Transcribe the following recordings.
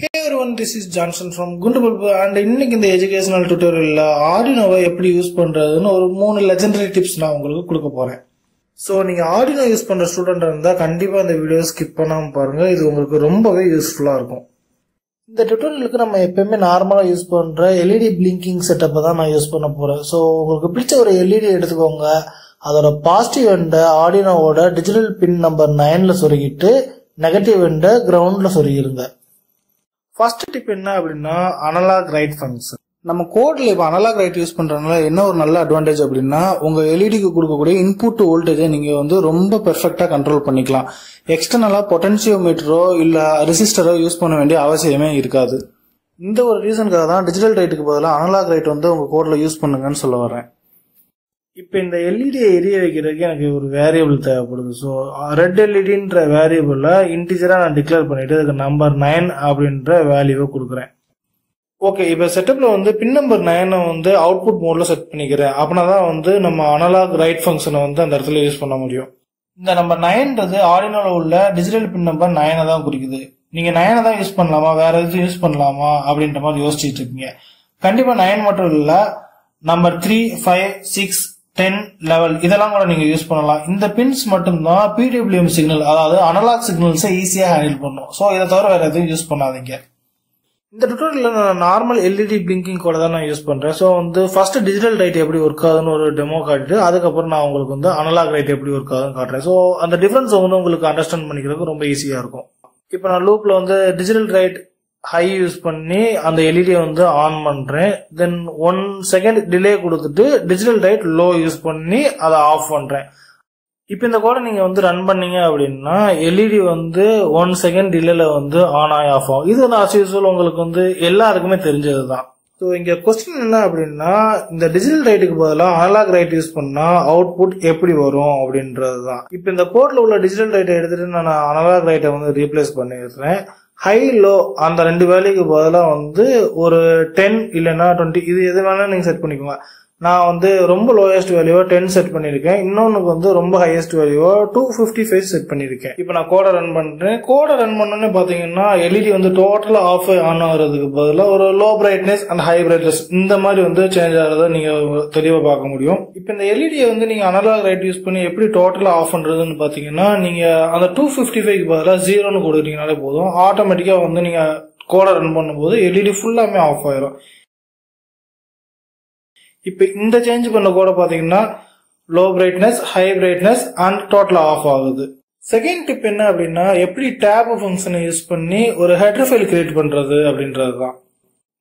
Hey everyone, this is Johnson from Gundu Bulbu and இன்னைக்கு இந்த educational டியூட்டோரியல்ல ஆர்டினோவை எப்படி use பண்றதுன்னு ஒரு 3 லெஜெண்டரி டிப்ஸ் நான் உங்களுக்கு கொடுக்க போறேன். சோ நீங்க ஆர்டினோ யூஸ் பண்ற ஸ்டூடெண்டா இருந்தா கண்டிப்பா இந்த வீடியோ ஸ்கிப் பண்ணாம பாருங்க. இது உங்களுக்கு ரொம்பவே யூஸ்ஃபுல்லா இருக்கும். இந்த டியூட்டோரியலுக்கு நம்ம எப்பவுமே நார்மலா யூஸ் பண்ற எல்இடி பிளிங்கிங் செட்டப்பை தான் நான் யூஸ் பண்ண போறேன். சோ உங்களுக்கு பிடிச்ச ஒரு எல்இடி எடுத்துக்கோங்க. அதோட பாசிட்டிவ் எண்டை ஆர்டினோவோட டிஜிட்டல் பின் நம்பர் 9ல சொருகிட்டு நெகட்டிவ் எண்டை கிரவுண்ட்ல சொருகிருங்க. ஃபர்ஸ்ட் டிப் என்ன அப்படின்னா அனலாக் ரைட் ஃபங்க்ஷன். நம்ம கோட்ல இப்ப அனலாக் ரைட் யூஸ் பண்றதுனால என்ன ஒரு நல்ல அட்வான்டேஜ் அப்படின்னா உங்க எல்இடிக்கு கொடுக்கக்கூடிய இன்புட் வோல்டேஜை நீங்க ரொம்ப பெர்ஃபெக்டா கண்ட்ரோல் பண்ணிக்கலாம். எக்ஸ்டர்னலா பொட்டன்சியோமீட்டரோ இல்ல ரெசிஸ்டரோ யூஸ் பண்ண வேண்டிய அவசியமே இருக்காது. இந்த ஒரு ரீசனுக்காக தான் டிஜிட்டல் ரைட்டுக்கு பதிலாக அனலாக் ரைட் உங்க கோட்ல யூஸ் பண்ணுங்கன்னு சொல்ல வரேன். இப்ப இந்த எல்இடியை எரிய வைக்கிறதுக்கு எனக்கு ஒரு வேரியபிள் தேவைப்படுது. ஸோ ரெட் எல்இடின்ற வேரியபிள இன்டிஜரா நான் டிக்ளேர் பண்ணிட்டு அதுக்கு நம்பர் 9 அப்படின்ற வேல்யூவை கொடுக்குறேன். ஓகே, இப்ப செட்டப்ல பின் நம்பர் 9 அவுட்புட் மோட்ல செட் பண்ணிக்கிறேன். அப்படின்னாதான் நம்ம அனலாக் ரைட் ஃபங்க்ஷனை அந்த இடத்துல யூஸ் பண்ண முடியும். இந்த நம்பர் 9ன்றது ஆர்டினோல உள்ள டிஜிட்டல் பின் நம்பர் 9 தான் குறிக்குது. நீங்க 9 தான் யூஸ் பண்ணலாமா, வேற எதுவும் யூஸ் பண்ணலாமா அப்படின்ற மாதிரி யோசிச்சுட்டு இருக்கீங்க. கண்டிப்பா 9 மட்டும் இல்ல, நம்பர் 3, 5, 6, 10, 11 இதெல்லாம் கூட நீங்க யூஸ் பண்ணலாம். இந்த பின்ஸ் மட்டும்தான் PWM சிக்னல், அதாவது அனலாக் சிக்னல்ஸை ஈஸியா ஹேண்டில் பண்ணும். சோ இதை தவிர வேற எதுவும் யூஸ் பண்ணாதீங்க. இந்த டுட்டோரியல்ல நான் நார்மல் எல்இடி பிளிங்கிங் கூட தான் நான் யூஸ் பண்றேன். சோ ஃபர்ஸ்ட் டிஜிட்டல் ரைட் எப்படி ஒர்க் ஆகுதுன்னு ஒரு டெமோ காட்டிட்டு அதுக்கப்புறம் நான் உங்களுக்கு அனலாக் ரைட் எப்படி ஒர்க் ஆகுதுன்னு காட்டுறேன். சோ அந்த டிஃபரன்ஸ் உங்களுக்கு அண்டர்ஸ்டாண்ட் பண்ணிக்கிறதுக்கு ரொம்ப ஈஸியா இருக்கும். இப்ப நான் லூப்ல டிஜிட்டல் ரைட் ஹை யூஸ் பண்ணி அந்த எல்இடியை ஆன் பண்றேன். தென் 1 செகண்ட் டிலே கொடுத்துட்டு டிஜிட்டல் ரைட் லோ யூஸ் பண்ணி அதை ஆஃப் பண்றேன். இப்ப இந்த கோடை நீங்க ரன் பண்ணீங்க அப்படின்னா எல்இடி 1 செகண்ட் டிலேல ஆன் ஆகி ஆஃப் ஆகும். இது ஆஸ் யூசுவல் உங்களுக்கு எல்லாருக்குமே தெரிஞ்சதுதான். ஸோ இங்க கொஸ்டின் என்ன அப்படின்னா, இந்த டிஜிட்டல் ரைட்டுக்கு பதிலாக அனலாக் ரைட் யூஸ் பண்ணா அவுட்புட் எப்படி வரும் அப்படின்றதுதான். இப்ப இந்த கோட்ல உள்ள டிஜிட்டல் ரைட்டை எடுத்துட்டு நான் அனலாக் ரைட்டை ரீப்ளேஸ் பண்ணிடுறேன். ஹை லோ அந்த 2 வேல்யூக்கு பதிலாக ஒரு 10 இல்லைன்னா 20 இது எது வேணாலும் நீங்க செட் பண்ணிக்கோங்க. நான் ரொம்ப லோயஸ்ட் வேல்யூவா 10 செட் பண்ணிருக்கேன். இன்னொன்னுக்கு ரொம்ப ஹையஸ்ட் வேல்யூவா 255 செட் பண்ணிருக்கேன். இப்ப நான் கோடை ரன் பண்றேன். கோடை ரன் பண்ணோன்னு பாத்தீங்கன்னா எல்இடி டோட்டலா ஆஃப் ஆன் ஆகிறதுக்கு பதிலாக ஒரு low brightness and high brightness இந்த மாதிரி சேஞ்ச் ஆகிறத நீங்க தெளிவா பார்க்க முடியும். இப்ப இந்த எல்இடியை நீங்க அனலாக் ரைட் யூஸ் பண்ணி எப்படி டோட்டலா ஆஃப் பண்றதுன்னு பாத்தீங்கன்னா, நீங்க அந்த 255க்கு பதிலாக 0ன்னு கொடுத்தீங்கனாலே போதும். ஆட்டோமேட்டிக்கா நீங்க கோடை ரன் பண்ணும்போது எல்இடி ஃபுல்லாமே ஆஃப் ஆயிரும். இப்ப இந்த சேஞ்ச் பண்ண கூட பாத்தீங்கன்னா low brightness, high brightness and டோட்டலா ஆஃப் ஆகுது. செகண்ட் டிப் என்ன அப்படின்னா, எப்படி டேப் ஃபங்க்ஷனை யூஸ் பண்ணி ஒரு ஹெடர் ஃபைல் கிரியேட் பண்றது அப்படின்றதுதான்.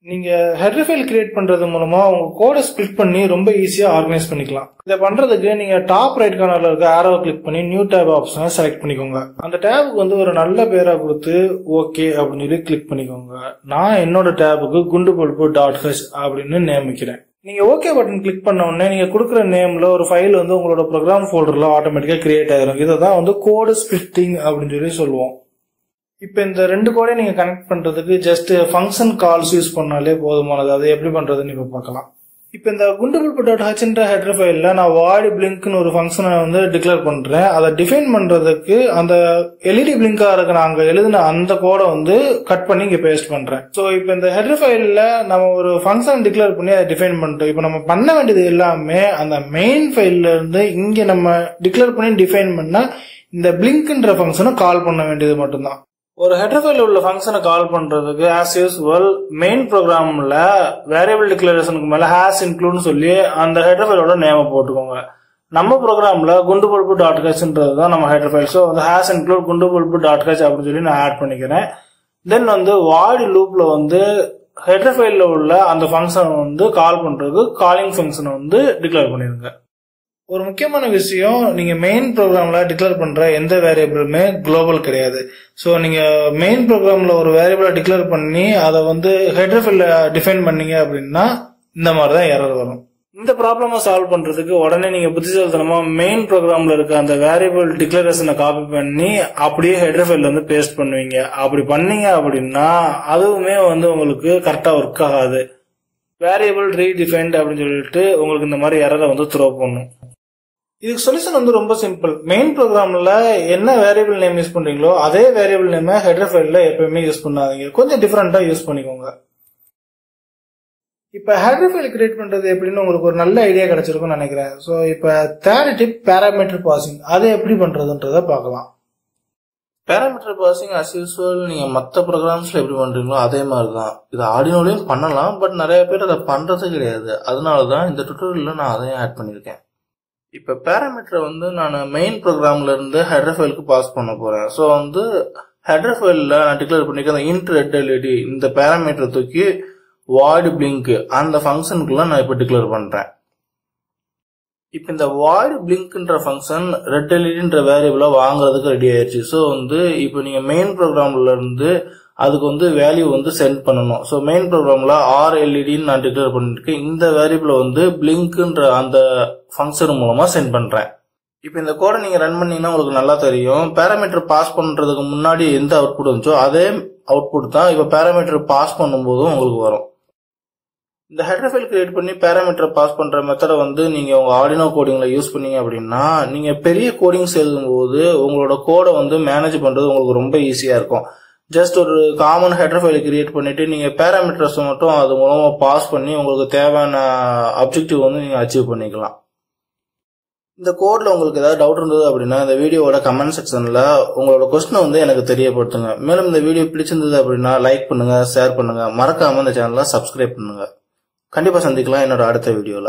நீங்க ஹெடர் ஃபைல் கிரியேட் பண்றது மூலமா உங்க கோடை ஸ்பிளிட் பண்ணி ரொம்ப ஈஸியா ஆர்கனைஸ் பண்ணிக்கலாம். இதை பண்றதுக்கு நீங்க டாப் ரைட் கார்னர்ல இருக்க ஆரோவை கிளிக் பண்ணி நியூ டேப் ஆப்ஷனை செலக்ட் பண்ணிக்கோங்க. அந்த டேபுக்கு ஒரு நல்ல பேரா கொடுத்து ஓகே அப்படின்னு சொல்லி கிளிக் பண்ணிக்கோங்க. நான் என்னோட டேபுக்கு gundu.h அப்படின்னு நியமிக்கிறேன். நீங்க ஓகே பட்டன் கிளிக் பண்ண உடனே நீங்க கொடுக்குற நேம்ல ஒரு ஃபைல் உங்களோட ப்ரோக்ராம் ஃபோல்டர்ல ஆட்டோமேட்டிக்கா கிரியேட் ஆயிரும். இதான் கோடு ஸ்பிளிட்டிங் அப்படின்னு சொல்லி சொல்லுவோம். இப்ப இந்த 2 கோடையும் நீங்க கனெக்ட் பண்றதுக்கு ஜஸ்ட் ஃபங்க்ஷன் கால்ஸ் யூஸ் பண்ணாலே போதுமானது. அதை எப்படி பண்றதுன்னு இப்ப பார்க்கலாம். இப்ப இந்த gundu.h ஹெடர் ஃபைல்ல நான் void blinkன்னு ஒரு ஃபங்க்ஷனை டிக்ளேர் பண்றேன். அதை டிஃபைன் பண்றதுக்கு அந்த எல்இடி பிளிங்கா இருக்கு நாங்க எழுதின அந்த கோடை கட் பண்ணி இங்க பேஸ்ட் பண்றேன். சோ இப்ப இந்த ஹெடர் ஃபைல்ல நம்ம ஒரு ஃபங்க்ஷன் டிக்ளேர் பண்ணி அதை டிஃபைன் பண்ணிட்டோம். இப்ப நம்ம பண்ண வேண்டியது எல்லாமே அந்த மெயின் ஃபைல்ல இருந்து இங்க நம்ம டிக்ளேர் பண்ணி டிஃபைன் பண்ணா இந்த பிளிங்க்ன்ற ஃபங்க்ஷனை கால் பண்ண வேண்டியது மட்டும்தான். ஒரு ஹெடர் ஃபைல் உள்ள ஃபங்க்ஷனை கால் பண்றதுக்கு ஆஸ் யூசுவல் மெயின் ப்ரோக்ராம்ல வேரியபிள் டிக்ளரேஷனுக்கு மேல ஹாஸ் இன்க்ளூட்னு சொல்லி அந்த ஹெடர் ஃபைலோட நேம போட்டுக்கோங்க. நம்ம ப்ரோக்ராம்ல gundu.h தான் நம்ம header file. So has include gundu.h அப்படின்னு சொல்லி நான் ஆட் பண்ணிக்கிறேன். தென் void லூப்ல ஹெடர் ஃபைல்ல உள்ள அந்த ஃபங்க்ஷன் கால் பண்றதுக்கு காலிங் ஃபங்க்ஷனை டிக்ளேர் பண்ணிருங்க. ஒரு முக்கியமான விஷயம், நீங்க மெயின் ப்ரோக்ராம்ல டிக்ளேர் பண்ற எந்த வேரியபிளுமே குளோபல் கிடையாது. சோ நீங்க மெயின் ப்ரோக்ராம்ல ஒரு வேரியபிளை டிக்ளேர் பண்ணி அதை ஹெடர் ஃபைல்ல டிஃபைன் பண்ணீங்க அப்படின்னா இந்த மாதிரிதான் எரர் வரும். இந்த ப்ராப்ளமை சால்வ் பண்றதுக்கு உடனே நீங்க புத்திசாலித்தனமா மெயின் ப்ரோக்ராம்ல இருக்க அந்த வேரியபிள் டிக்ளரேஷனை காப்பி பண்ணி அப்படியே ஹெடர் ஃபைல்ல பேஸ்ட் பண்ணுவீங்க. அப்படி பண்ணீங்க அப்படின்னா அதுவுமே உங்களுக்கு கரெக்டா ஒர்க் ஆகாது. வேரியபிள் ரீடிஃபைன்ட் அப்படின்னு சொல்லிட்டு உங்களுக்கு இந்த மாதிரி எரரை த்ரோ பண்ணும். இதுக்கு சொல்யூஷன் வந்து ரொம்ப சிம்பிள். மெயின் ப்ரோக்ராம்ல என்ன வேரியபிள் நேம் யூஸ் பண்றீங்களோ அதே வேரியபிள் நேம் ஹெடர் ஃபைல்ல எப்பவுமே யூஸ் பண்ணாதீங்க. கொஞ்சம் டிஃபரெண்டா யூஸ் பண்ணிக்கோங்க. இப்ப ஹெடர் ஃபைல் கிரியேட் பண்றது எப்படின்னு உங்களுக்கு ஒரு நல்ல ஐடியா கிடைச்சிருக்கும்னு நினைக்கிறேன். ஸோ இப்ப தேர்ட் டிப் பேராமீட்டர் பாசிங், அதை எப்படி பண்றதுன்றத பார்க்கலாம். பேராமீட்டர் பாசிங் அஸ் யூஸ்வல் நீங்க மற்ற ப்ரோக்ராம்ஸ்ல எப்படி பண்றீங்களோ அதே மாதிரி தான். இது ஆர்டினோலையும் பண்ணலாம், பட் நிறைய பேர் அதை பண்றது கிடையாது. அதனாலதான் இந்த டுட்டோரியல்ல நான் அதையும் ஆட் பண்ணிருக்கேன். இப்ப பேராமீட்டரை வந்து நான் மெயின் ப்ரோக்ராம்ல இருந்து ஹெடர் ஃபைலுக்கு பாஸ் பண்ண போறேன். ஸோ வந்து ஹெடர் ஃபைல்ல நான் டிக்ளேர் பண்ணிருக்கேன் அந்த int red led இந்த பேராமீட்டரை தூக்கி void blink அந்த ஃபங்க்ஷனுக்குள்ள நான் இப்ப டிக்ளேர் பண்றேன். இப்ப இந்த void blinkன்ற ஃபங்க்ஷன் red led வேரியபிளா வாங்குறதுக்கு ரெடி ஆயிடுச்சு. ஸோ வந்து இப்ப நீங்க மெயின் ப்ரோக்ராம்ல இருந்து அதுக்கு வந்து வேல்யூ வந்து சென்ட் பண்ணணும். ஸோ மெயின் ப்ரோக்ராம்ல RLED நான் டிக்ளேர் பண்ணிருக்கேன். இந்த வேரியபிளை வந்து பிளிங்க்ன்ற அந்த ஃபங்க்ஷன் மூலமா சென்ட் பண்றேன். இப்ப இந்த கோடை நீங்க ரன் பண்ணீங்கன்னா உங்களுக்கு நல்லா தெரியும். பேராமீட்டர் பாஸ் பண்றதுக்கு முன்னாடி எந்த அவுட்புட் வந்துச்சோ அதே அவுட்புட் தான் இப்ப பேராமீட்டர் பாஸ் பண்ணும்போதும் உங்களுக்கு வரும். இந்த ஹெடர் ஃபைல் கிரியேட் பண்ணி பேராமீட்டர் பாஸ் பண்ற மெத்தடை வந்து நீங்க உங்க ஆர்டினோ கோடிங்ல யூஸ் பண்ணீங்க அப்படின்னா நீங்க பெரிய கோடிங்ஸ் எழுதும்போது உங்களோட கோடை வந்து மேனேஜ் பண்றது உங்களுக்கு ரொம்ப ஈஸியா இருக்கும். ஜஸ்ட் ஒரு காமன் ஹெடர் ஃபைல் கிரியேட் பண்ணிட்டு நீங்க பேராமீட்டர்ஸ் மட்டும் அது மூலமா பாஸ் பண்ணி உங்களுக்கு தேவையான அப்ஜெக்டிவ் வந்து நீங்க அச்சீவ் பண்ணிக்கலாம். இந்த கோட்ல உங்களுக்கு ஏதாவது டவுட் இருந்தது அப்படின்னா இந்த வீடியோவோட கமெண்ட் செக்ஷன்ல உங்களோட கொஸ்டினை வந்து எனக்கு தெரியப்படுத்துங்க. மேலும் இந்த வீடியோ பிடிச்சிருந்தது அப்படின்னா லைக் பண்ணுங்க, ஷேர் பண்ணுங்க, மறக்காம இந்த சேனலை சப்ஸ்கிரைப் பண்ணுங்க. கண்டிப்பா சந்திக்கலாம் என்னோட அடுத்த வீடியோல.